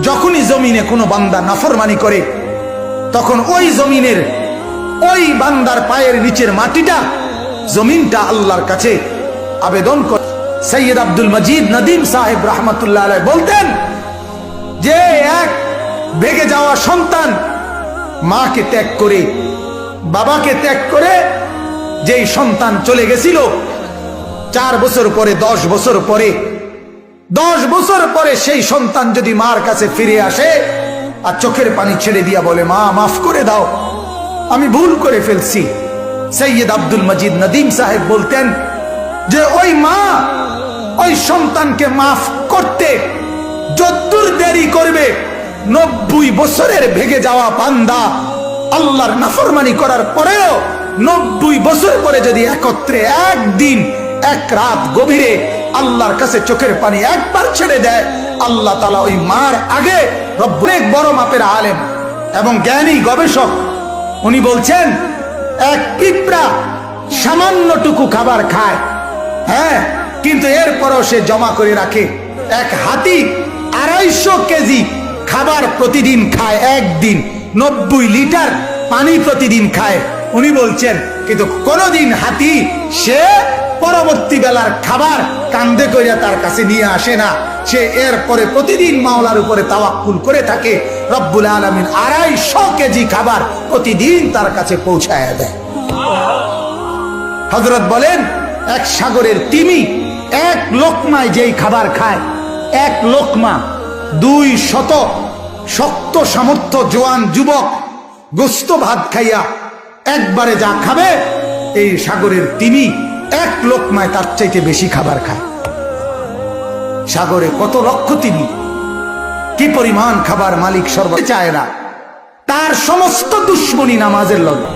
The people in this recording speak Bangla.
যখনই জমিনে কোনো বান্দা নাফরমানি করে তখন ওই জমিনের ওই বান্দার পায়ের নিচের মাটিটা জমিনটা আল্লাহর কাছে আবেদন করে। সৈয়দ আব্দুল মজিদ নদীম সাহেব রহমতুল্লাহ আলাইহি বলতেন যে এক ভেগে যাওয়া সন্তান মাকে ত্যাগ করে, বাবাকে ত্যাগ করে যেই সন্তান চলে গেছিল, 4 বছর পরে 10 বছর পরে 10 বছর পরে সেই সন্তান যদি মার কাছে ফিরে আসে আর চোখের পানি ছেড়ে দিয়া বলে, মা মাফ করে দাও, আমি ভুল করে ফেলছি, সৈয়দ আব্দুল মজিদ নদীম সাহেব বলতেন যে ওই মা ওই সন্তানকে মাফ করতে যদ্দূর দেরি করবে, 90 বছরের ভেগে যাওয়া বান্দা আল্লাহর নাফরমানি করার পরেও 90 বছর পরে যদি একত্রে একদিন এক রাত গভীরে আল্লাহর কাছে চোখের পানি একবার ছেড়ে দেয়, আল্লাহ তাআলা ওই মার আগে রব্বুল এক বড় মাপের আলেম এবং জ্ঞানী গবেষক, উনি বলছেন এক পিঁপড়া সামান্যটুকু খাবার খায়, হ্যাঁ, কিন্তু এরপরও সে জমা করে রাখে। এক হাতি 250 কেজি খাবার প্রতিদিন খায়, একদিন 90 লিটার পানি প্রতিদিন খায়। উনি বলছেন কিন্তু কোনদিন হাতি সে পরবর্তী বেলার খাবার কান্দে করে তার কাছে নিয়ে আসে না, সে এরপরে প্রতিদিন মাওলার উপরে তাওয়াক্কুল করে থাকে, রব্বুল আলামিন 250 কেজি খাবার প্রতিদিন তার কাছে পৌঁছায় দেয়। হযরত বলেন এক সাগরের তিমি এক লোকমায় যেই খাবার খায়, এক লোকমা 200 শক্ত সামর্থ্য জোয়ান যুবক গোস্ত ভাত খাইয়া একবারে যা খাবে, এই সাগরের তিমি এক লোকমায় তার চাইতে বেশি খাবার খায়। সাগরে কত লক্ষ তিমি, কি পরিমাণ খাবার মালিক সর্ব চায় না, তার সমস্ত দুশ্মনী নামাজের লগে।